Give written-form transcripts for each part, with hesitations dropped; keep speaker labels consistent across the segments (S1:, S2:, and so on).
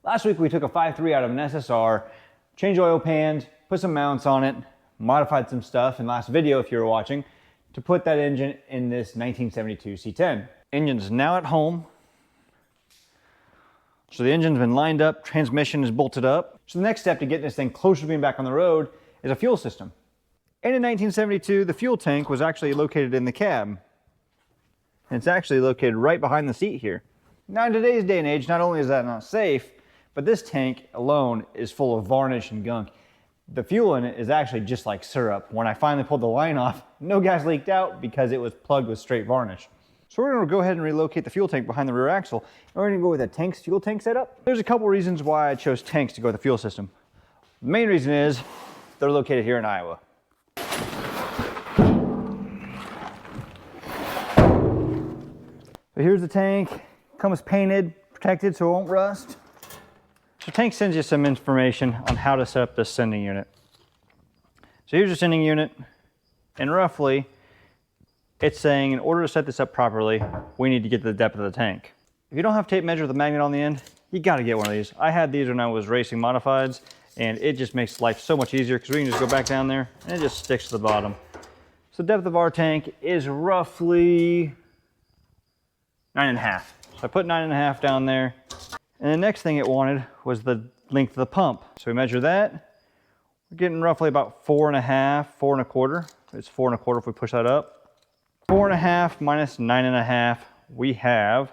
S1: Last week we took a 5.3 out of an SSR, changed oil pans, put some mounts on it, modified some stuff in last video if you were watching, to put that engine in this 1972 C10. Engine's now at home. So the engine's been lined up, transmission is bolted up. So the next step to get this thing closer to being back on the road is a fuel system. And in 1972, the fuel tank was actually located in the cab. And it's actually located right behind the seat here. Now in today's day and age, not only is that not safe, but this tank alone is full of varnish and gunk. The fuel in it is actually just like syrup. When I finally pulled the line off, no gas leaked out because it was plugged with straight varnish. So we're gonna go ahead and relocate the fuel tank behind the rear axle. And we're gonna go with a fuel tank setup. There's a couple reasons why I chose tanks to go with the fuel system. The main reason is they're located here in Iowa. So here's the tank. Comes painted, protected so it won't rust. So tank sends you some information on how to set up this sending unit. So here's your sending unit, and roughly it's saying in order to set this up properly, we need to get to the depth of the tank. If you don't have tape measure with a magnet on the end, you gotta get one of these. I had these when I was racing modifieds, and it just makes life so much easier because we can just go back down there and it just sticks to the bottom. So the depth of our tank is roughly 9.5. So I put 9.5 down there. And the next thing it wanted was the length of the pump. So we measure that. We're getting roughly about 4.5, 4.25. It's 4.25 if we push that up. 4.5 minus 9.5, we have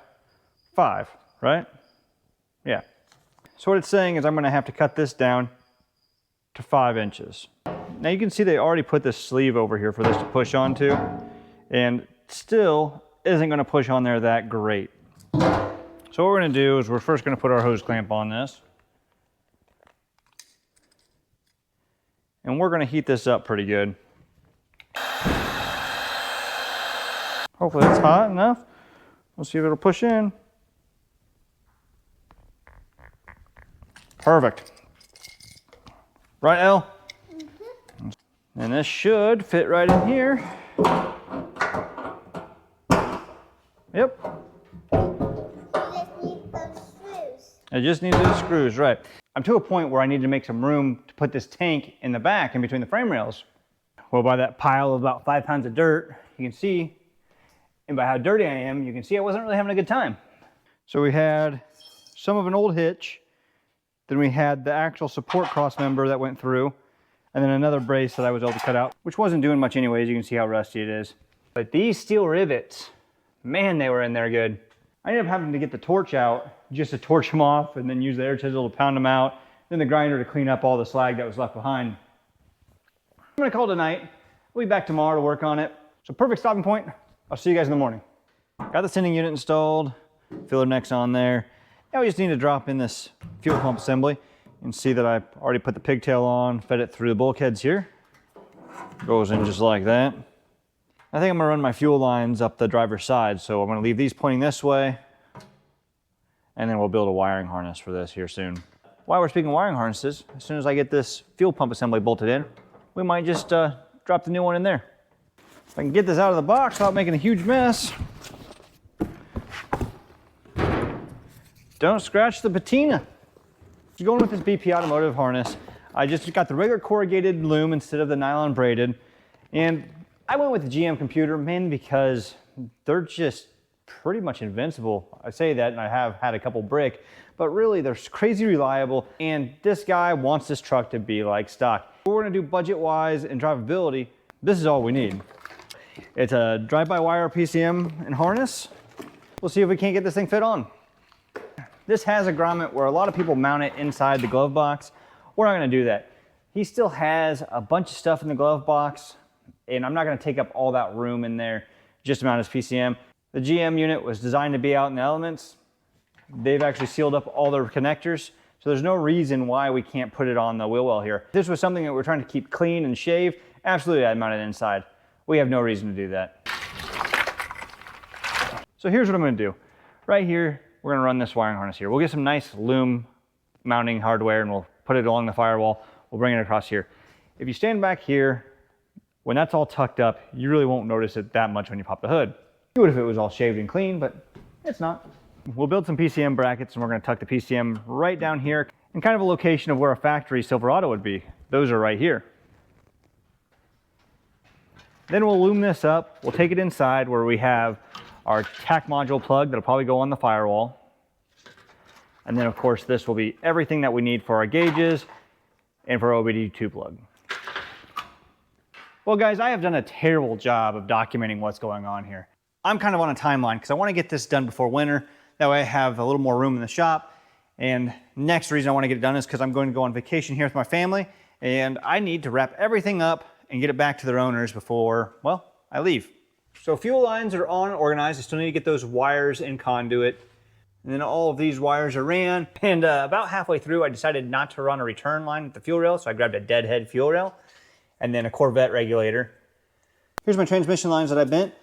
S1: 5, right? Yeah. So what it's saying is I'm gonna have to cut this down to 5 inches. Now you can see they already put this sleeve over here for this to push onto, and still isn't gonna push on there that great. So what we're gonna do is we're first gonna put our hose clamp on this. And we're gonna heat this up pretty good. Hopefully it's hot enough. We'll see if it'll push in. Perfect. Right, Elle? Mm-hmm. And this should fit right in here. Yep. I just need those screws, right. I'm to a point where I need to make some room to put this tank in the back in between the frame rails. Well, by that pile of about 5 pounds of dirt, you can see, and by how dirty I am, you can see I wasn't really having a good time. So we had some of an old hitch, then we had the actual support cross member that went through, and then another brace that I was able to cut out, which wasn't doing much anyways. You can see how rusty it is. But these steel rivets, man, they were in there good. I ended up having to get the torch out just to torch them off and then use the air chisel to pound them out, then the grinder to clean up all the slag that was left behind. I'm gonna call it a night. We'll be back tomorrow to work on it. So perfect stopping point. I'll see you guys in the morning. Got the sending unit installed, filler neck's on there. Now we just need to drop in this fuel pump assembly. You can see that I already put the pigtail on, fed it through the bulkheads here. Goes in just like that. I think I'm gonna run my fuel lines up the driver's side, so I'm gonna leave these pointing this way, and then we'll build a wiring harness for this here soon. While we're speaking of wiring harnesses, as soon as I get this fuel pump assembly bolted in, we might just drop the new one in there. If I can get this out of the box without making a huge mess. Don't scratch the patina. Going with this BP Automotive harness, I just got the regular corrugated loom instead of the nylon braided, and I went with the GM computer mainly because they're just pretty much invincible. I say that and I have had a couple brick, but really they're crazy reliable, and this guy wants this truck to be like stock. If we're gonna do budget-wise and drivability, this is all we need. It's a drive-by-wire PCM and harness. We'll see if we can't get this thing fit on. This has a grommet where a lot of people mount it inside the glove box. We're not gonna do that. He still has a bunch of stuff in the glove box, and I'm not gonna take up all that room in there just to mount his PCM. The GM unit was designed to be out in the elements. They've actually sealed up all their connectors, so there's no reason why we can't put it on the wheel well here. If this was something that we're trying to keep clean and shaved, absolutely I'd mount it inside. We have no reason to do that. So here's what I'm gonna do. Right here, we're gonna run this wiring harness here. We'll get some nice loom mounting hardware and we'll put it along the firewall. We'll bring it across here. If you stand back here, when that's all tucked up, you really won't notice it that much when you pop the hood. You would if it was all shaved and clean, but it's not. We'll build some PCM brackets and we're going to tuck the PCM right down here in kind of a location of where a factory Silverado would be. Those are right here. Then we'll loom this up. We'll take it inside where we have our tack module plug that'll probably go on the firewall. And then of course this will be everything that we need for our gauges and for our OBD2 plug. Well guys, I have done a terrible job of documenting what's going on here. I'm kind of on a timeline because I want to get this done before winter. That way I have a little more room in the shop. And next reason I want to get it done is because I'm going to go on vacation here with my family and I need to wrap everything up and get it back to their owners before, well, I leave. So fuel lines are on and organized. I still need to get those wires and conduit. And then all of these wires are ran. And about halfway through, I decided not to run a return line with the fuel rail. So I grabbed a deadhead fuel rail and then a Corvette regulator. Here's my transmission lines that I bent.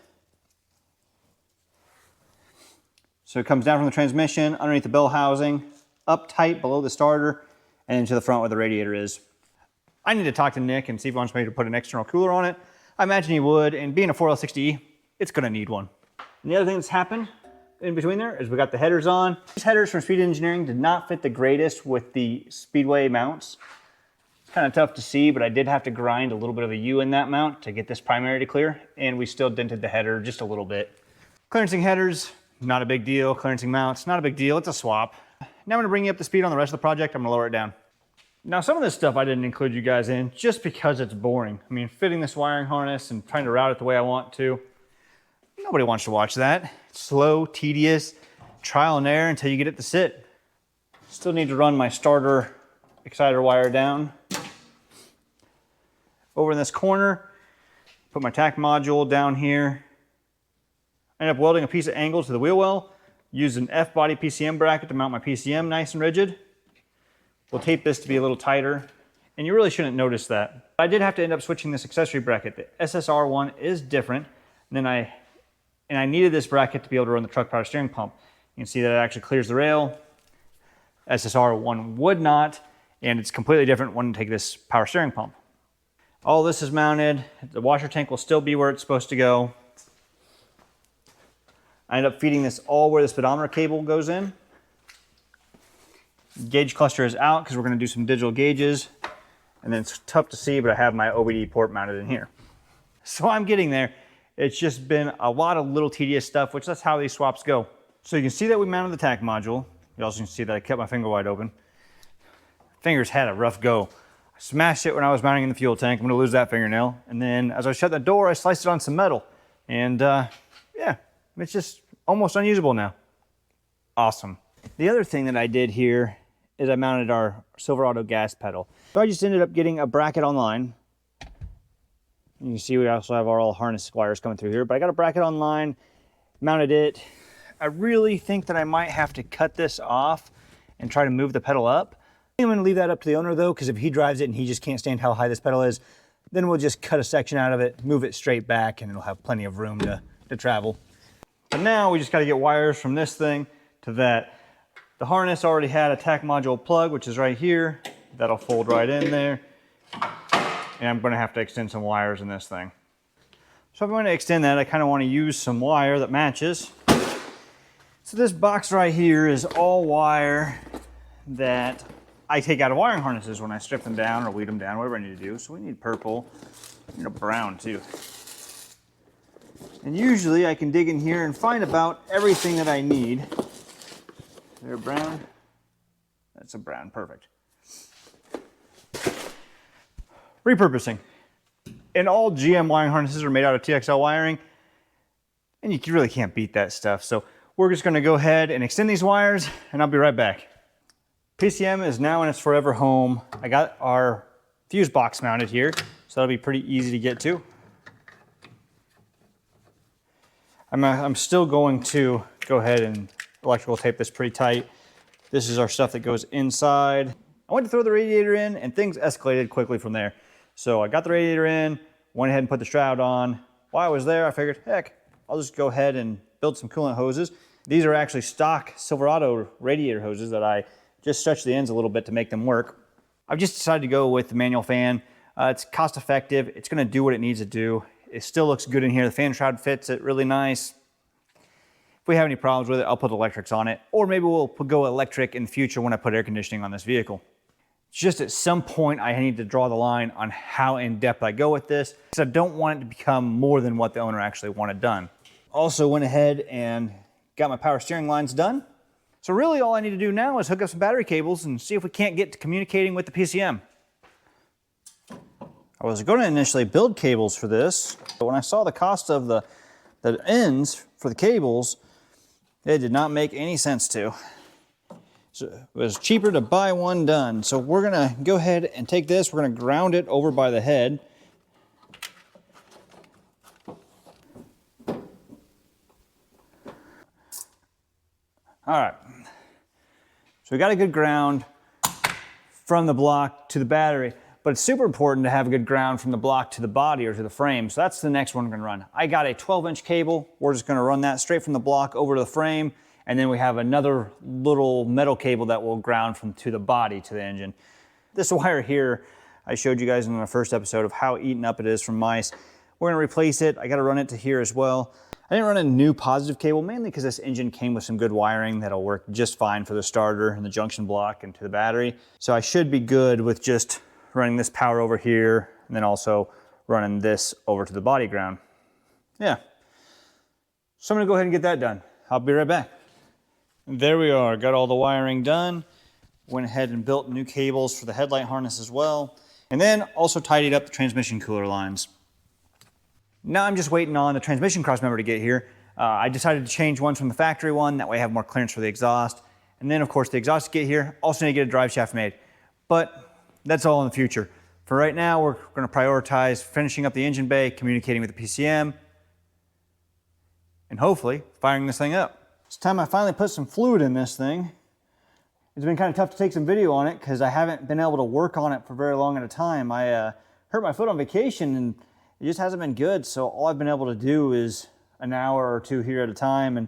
S1: So it comes down from the transmission, underneath the bell housing, up tight below the starter, and into the front where the radiator is. I need to talk to Nick and see if he wants me to put an external cooler on it. I imagine he would, and being a 4L60E, it's gonna need one. And the other thing that's happened in between there is we got the headers on. These headers from Speed Engineering did not fit the greatest with the Speedway mounts. It's kind of tough to see, but I did have to grind a little bit of a U in that mount to get this primary to clear, and we still dented the header just a little bit. Clearancing headers, not a big deal. Clearancing mounts, not a big deal. It's a swap. Now I'm gonna bring you up to speed on the rest of the project. I'm gonna lower it down. Now some of this stuff I didn't include you guys in just because it's boring. I mean, fitting this wiring harness and trying to route it the way I want to. Nobody wants to watch that. It's slow, tedious, trial and error until you get it to sit. Still need to run my starter exciter wire down. Over in this corner, put my tack module down here. I ended up welding a piece of angle to the wheel well. Used an F-body PCM bracket to mount my PCM nice and rigid. We'll tape this to be a little tighter, and you really shouldn't notice that. I did have to end up switching this accessory bracket. The SSR one is different than I needed this bracket to be able to run the truck power steering pump. You can see that it actually clears the rail. SSR one would not, and it's completely different when you take this power steering pump. All this is mounted. The washer tank will still be where it's supposed to go. I ended up feeding this all where the speedometer cable goes in. Gauge cluster is out because we're going to do some digital gauges. And then it's tough to see, but I have my OBD port mounted in here. So I'm getting there. It's just been a lot of little tedious stuff, which that's how these swaps go. So you can see that we mounted the tack module. You also can see that I kept my finger wide open. Fingers had a rough go. I smashed it when I was mounting in the fuel tank. I'm going to lose that fingernail. And then as I shut the door, I sliced it on some metal. And yeah, it's just almost unusable now. Awesome. The other thing that I did here is I mounted our Silverado gas pedal. So I just ended up getting a bracket online. You can see we also have our all harness wires coming through here, but I got a bracket online, mounted it. I really think that I might have to cut this off and try to move the pedal up. I'm gonna leave that up to the owner though, because if he drives it and he just can't stand how high this pedal is, then we'll just cut a section out of it, move it straight back, and it'll have plenty of room to travel. But now we just gotta get wires from this thing to that. The harness already had a tack module plug, which is right here. That'll fold right in there. And I'm gonna have to extend some wires in this thing. So if I'm gonna extend that, I kinda wanna use some wire that matches. So this box right here is all wire that I take out of wiring harnesses when I strip them down or weed them down, whatever I need to do. So we need purple, we need a brown too. And usually I can dig in here and find about everything that I need. Is there a brown? That's a brown, perfect. Repurposing. And all GM wiring harnesses are made out of TXL wiring, and you really can't beat that stuff. So we're just gonna go ahead and extend these wires, and I'll be right back. PCM is now in its forever home. I got our fuse box mounted here, so that'll be pretty easy to get to. I'm still going to go ahead and electrical tape this pretty tight. This is our stuff that goes inside. I went to throw the radiator in and things escalated quickly from there. So I got the radiator in, went ahead and put the shroud on. While I was there, I figured, heck, I'll just go ahead and build some coolant hoses. These are actually stock Silverado radiator hoses that I just stretched the ends a little bit to make them work. I've just decided to go with the manual fan. It's cost effective. It's gonna do what it needs to do. It still looks good in here. The fan shroud fits it really nice. If we have any problems with it, I'll put electrics on it, or maybe we'll go electric in the future when I put air conditioning on this vehicle. Just at some point, I need to draw the line on how in depth I go with this, because I don't want it to become more than what the owner actually wanted done. Also went ahead and got my power steering lines done. So really all I need to do now is hook up some battery cables and see if we can't get to communicating with the PCM. I was going to initially build cables for this, but when I saw the cost of the ends for the cables, it did not make any sense to. So it was cheaper to buy one done. So we're gonna go ahead and take this, we're gonna ground it over by the head. All right, so we got a good ground from the block to the battery, but it's super important to have a good ground from the block to the body or to the frame. So that's the next one we're gonna run. I got a 12-inch cable. We're just gonna run that straight from the block over to the frame, and then we have another little metal cable that will ground to the body to the engine. This wire here, I showed you guys in the first episode of how eaten up it is from mice. We're gonna replace it. I gotta run it to here as well. I didn't run a new positive cable, mainly because this engine came with some good wiring that'll work just fine for the starter and the junction block and to the battery. So I should be good with just running this power over here and then also running this over to the body ground. Yeah. So I'm gonna go ahead and get that done. I'll be right back. There we are, got all the wiring done. Went ahead and built new cables for the headlight harness as well. And then also tidied up the transmission cooler lines. Now I'm just waiting on the transmission crossmember to get here. I decided to change one from the factory one, that way I have more clearance for the exhaust. And then of course the exhaust to get here, also need to get a drive shaft made. But that's all in the future. For right now, we're gonna prioritize finishing up the engine bay, communicating with the PCM, and hopefully firing this thing up. It's time I finally put some fluid in this thing. It's been kind of tough to take some video on it because I haven't been able to work on it for very long at a time. I hurt my foot on vacation and it just hasn't been good. So all I've been able to do is an hour or two here at a time. And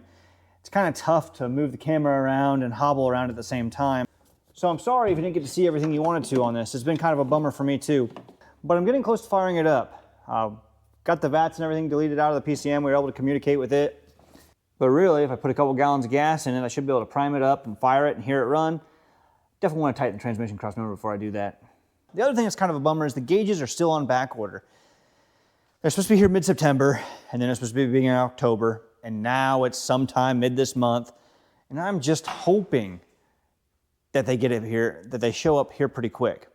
S1: it's kind of tough to move the camera around and hobble around at the same time. So I'm sorry if you didn't get to see everything you wanted to on this. It's been kind of a bummer for me too, but I'm getting close to firing it up. Got the VATs and everything deleted out of the PCM. We were able to communicate with it. But really, if I put a couple gallons of gas in it, I should be able to prime it up and fire it and hear it run. Definitely want to tighten the transmission crossmember before I do that. The other thing that's kind of a bummer is the gauges are still on back order. They're supposed to be here mid-September, and then it's supposed to be beginning of October, and now it's sometime mid this month. And I'm just hoping that they get it here, that they show up here pretty quick.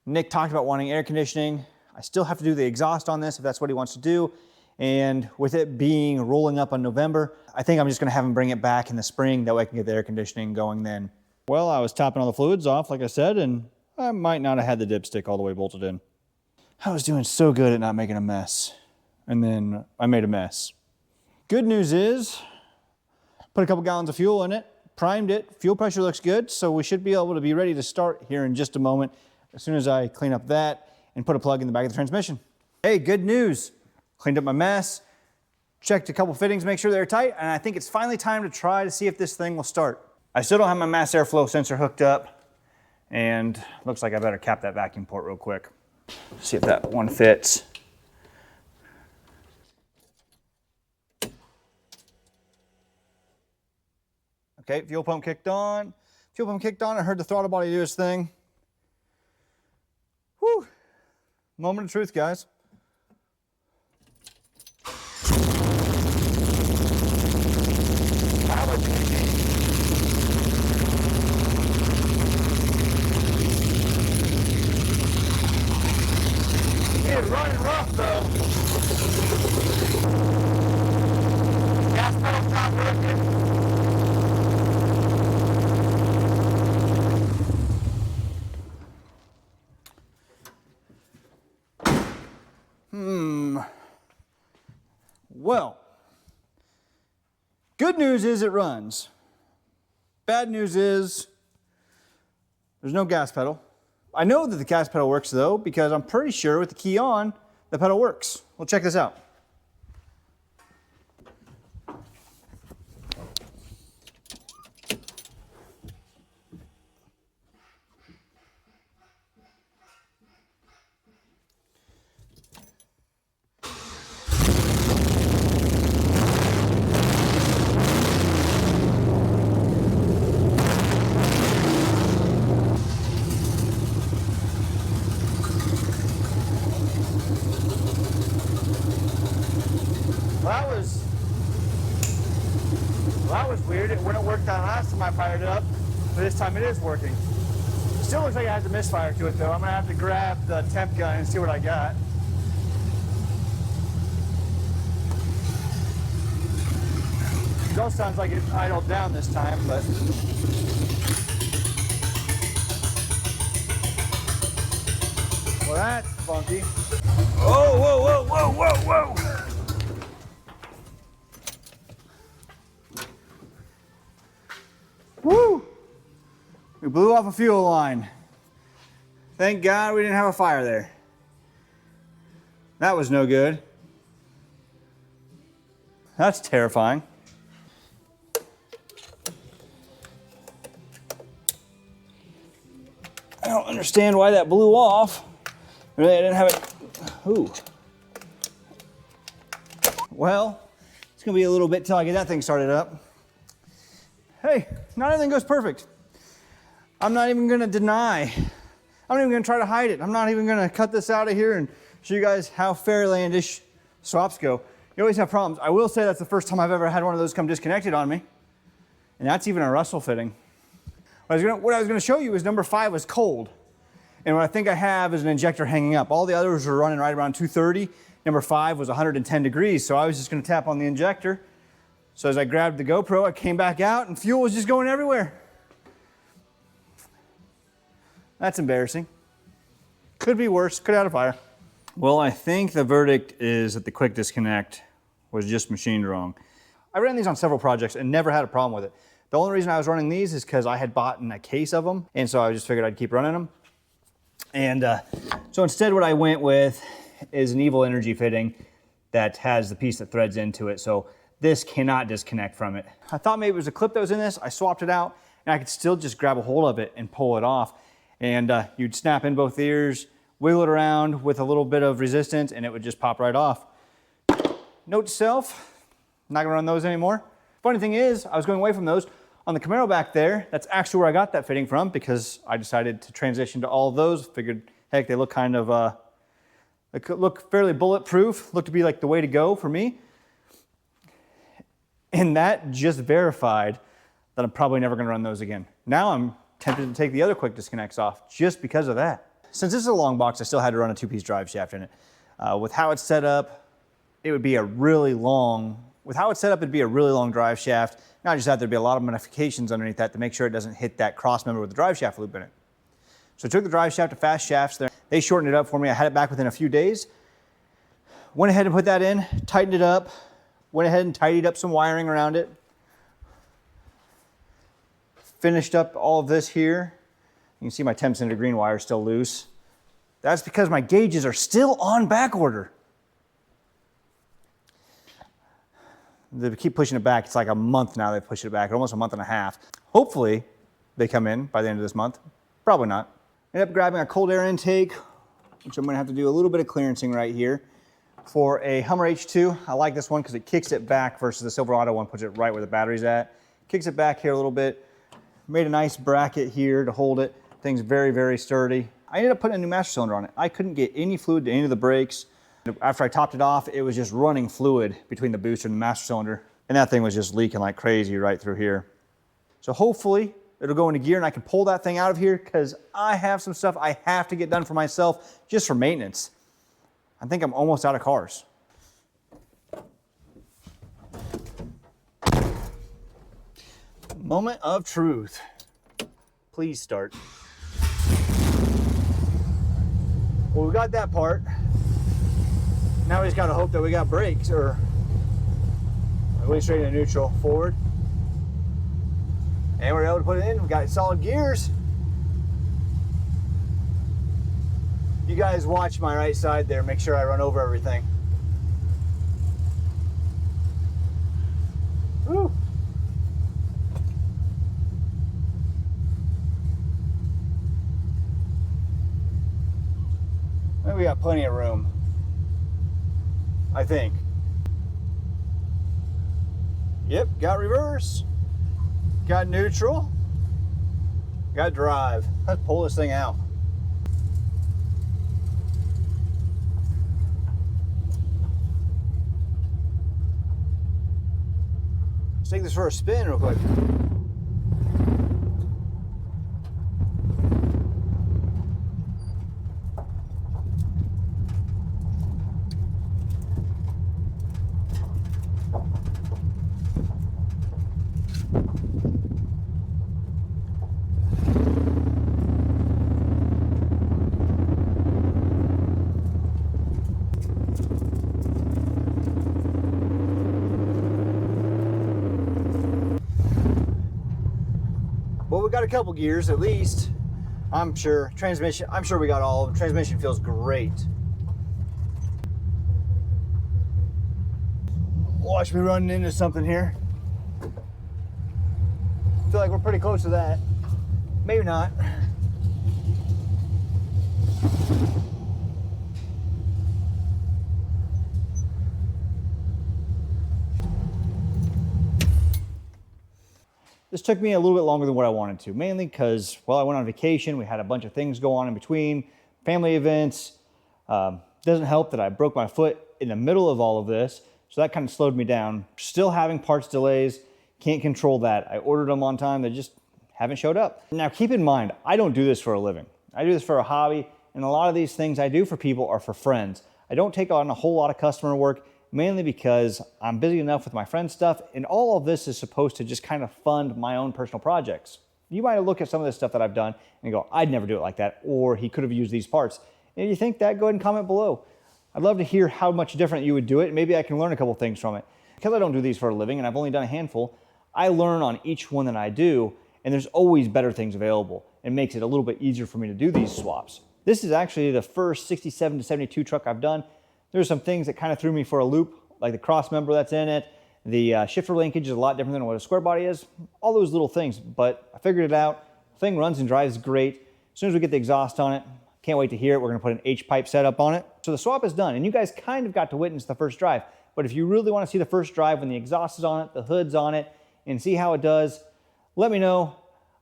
S1: Nick talked about wanting air conditioning. I still have to do the exhaust on this if that's what he wants to do. And with it being rolling up on November, I think I'm just gonna have him bring it back in the spring. That way I can get the air conditioning going then. Well, I was topping all the fluids off, like I said, and I might not have had the dipstick all the way bolted in. I was doing so good at not making a mess. And then I made a mess. Good news is, put a couple gallons of fuel in it, primed it, fuel pressure looks good, so we should be able to be ready to start here in just a moment, as soon as I clean up that and put a plug in the back of the transmission. Hey, good news. Cleaned up my mess, checked a couple fittings, make sure they're tight, and I think it's finally time to try to see if this thing will start. I still don't have my mass airflow sensor hooked up, and looks like I better cap that vacuum port real quick. See if that one fits. Okay, fuel pump kicked on. Fuel pump kicked on, I heard the throttle body do its thing. Whew, moment of truth, guys. It's running rough though. Gas pedal's not working. Well, good news is it runs. Bad news is there's no gas pedal. I know that the gas pedal works though, because I'm pretty sure with the key on, the pedal works. Well, check this out. was weird. It wouldn't work that last time I fired it up, but this time it is working. Still looks like it has a misfire to it though. I'm gonna have to grab the temp gun and see what I got. It all sounds like it idled down this time, but well, that's funky. Oh, whoa, whoa, whoa, whoa, whoa! Woo! We blew off a fuel line. Thank God we didn't have a fire there. That was no good. That's terrifying. I don't understand why that blew off. Really, I didn't have it. Ooh. Well, it's gonna be a little bit till I get that thing started up. Hey, not everything goes perfect. I'm not even gonna deny. I'm not even gonna try to hide it. I'm not even gonna cut this out of here and show you guys how Fairyland-ish swaps go. You always have problems. I will say that's the first time I've ever had one of those come disconnected on me. And that's even a Russell fitting. What I was gonna show you is number 5 was cold. And what I think I have is an injector hanging up. All the others were running right around 230. Number 5 was 110 degrees, so I was just gonna tap on the injector. So as I grabbed the GoPro, I came back out and fuel was just going everywhere. That's embarrassing. Could be worse, could have had a fire. Well, I think the verdict is that the quick disconnect was just machined wrong. I ran these on several projects and never had a problem with it. The only reason I was running these is because I had bought a case of them, and so I just figured I'd keep running them. And so instead what I went with is an Evil Energy fitting that has the piece that threads into it. So this cannot disconnect from it. I thought maybe it was a clip that was in this. I swapped it out and I could still just grab a hold of it and pull it off. And you'd snap in both ears, wiggle it around with a little bit of resistance, and it would just pop right off. Note to self, I'm not gonna run those anymore. Funny thing is, I was going away from those. On the Camaro back there, that's actually where I got that fitting from because I decided to transition to all of those. Figured, heck, they look kind of, they look fairly bulletproof, look to be like the way to go for me. And that just verified that I'm probably never gonna run those again. Now I'm tempted to take the other quick disconnects off just because of that. Since this is a long box, I still had to run a 2-piece drive shaft in it. With how it's set up, it would be a really long, it'd be a really long drive shaft. Not just that, there'd be a lot of modifications underneath that to make sure it doesn't hit that cross member with the drive shaft loop in it. So I took the drive shaft to fast shafts there. They shortened it up for me. I had it back within a few days. Went ahead and put that in, tightened it up, went ahead and tidied up some wiring around it. Finished up all of this here. You can see my 10% green wire is still loose. That's because my gauges are still on back order. They keep pushing it back. It's like a month now they've pushed it back, almost a month and a half. Hopefully they come in by the end of this month. Probably not. Ended up grabbing a cold air intake, which I'm gonna have to do a little bit of clearancing right here. For a Hummer H2, I like this one because it kicks it back versus the Silverado one puts it right where the battery's at. Kicks it back here a little bit. Made a nice bracket here to hold it. Thing's very, very sturdy. I ended up putting a new master cylinder on it. I couldn't get any fluid to any of the brakes. After I topped it off, it was just running fluid between the booster and the master cylinder. And that thing was just leaking like crazy right through here. So hopefully it'll go into gear and I can pull that thing out of here because I have some stuff I have to get done for myself just for maintenance. I think I'm almost out of cars. Moment of truth. Please start. Well, we got that part. Now we just gotta hope that we got brakes, or at least straight into neutral forward. And we're able to put it in. We got solid gears. You guys watch my right side there. Make sure I run over everything. Woo. And we got plenty of room, I think. Yep, got reverse, got neutral, got drive. Let's pull this thing out. take this for a spin real quick. Well, we got a couple gears at least. I'm sure. Transmission, I'm sure we got all of them. Transmission feels great. Watch me running into something here. Feel like we're pretty close to that. Maybe not. This took me a little bit longer than what I wanted to, mainly because, well, I went on vacation. We had a bunch of things go on in between, family events. Doesn't help that I broke my foot in the middle of all of this, so that kind of slowed me down. Still having parts delays, can't control that. I ordered them on time, they just haven't showed up. Now keep in mind, I don't do this for a living. I do this for a hobby, and a lot of these things I do for people are for friends. I don't take on a whole lot of customer work, mainly because I'm busy enough with my friend's stuff, and all of this is supposed to just kind of fund my own personal projects. You might look at some of this stuff that I've done and go, I'd never do it like that, or he could have used these parts. And if you think that, go ahead and comment below. I'd love to hear how much different you would do it. Maybe I can learn a couple things from it. Because I don't do these for a living, and I've only done a handful, I learn on each one that I do, and there's always better things available. It makes it a little bit easier for me to do these swaps. This is actually the first 67 to 72 truck I've done. There's some things that kind of threw me for a loop, like the cross member that's in it. The shifter linkage is a lot different than what a square body is. All those little things, but I figured it out. The thing runs and drives great. As soon as we get the exhaust on it, can't wait to hear it. We're gonna put an H-pipe setup on it. So the swap is done, and you guys kind of got to witness the first drive. But if you really wanna see the first drive when the exhaust is on it, the hood's on it, and see how it does, let me know.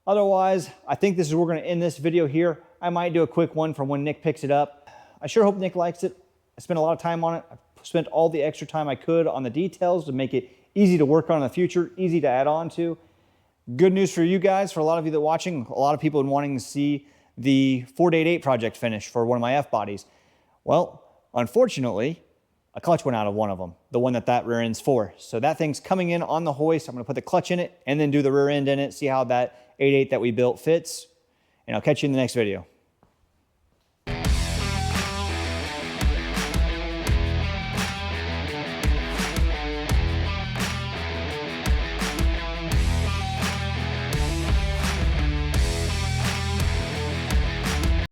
S1: Otherwise, I think this is where we're gonna end this video here. I might do a quick one from when Nick picks it up. I sure hope Nick likes it. I spent a lot of time on it. I spent all the extra time I could on the details to make it easy to work on in the future, easy to add on to. Good news for you guys, for a lot of you that are watching, a lot of people have been wanting to see the 488 project finish for one of my F-bodies. Well, unfortunately, a clutch went out of one of them, the one that rear end's for. So that thing's coming in on the hoist. I'm gonna put the clutch in it and then do the rear end in it, see how that 88 that we built fits, and I'll catch you in the next video.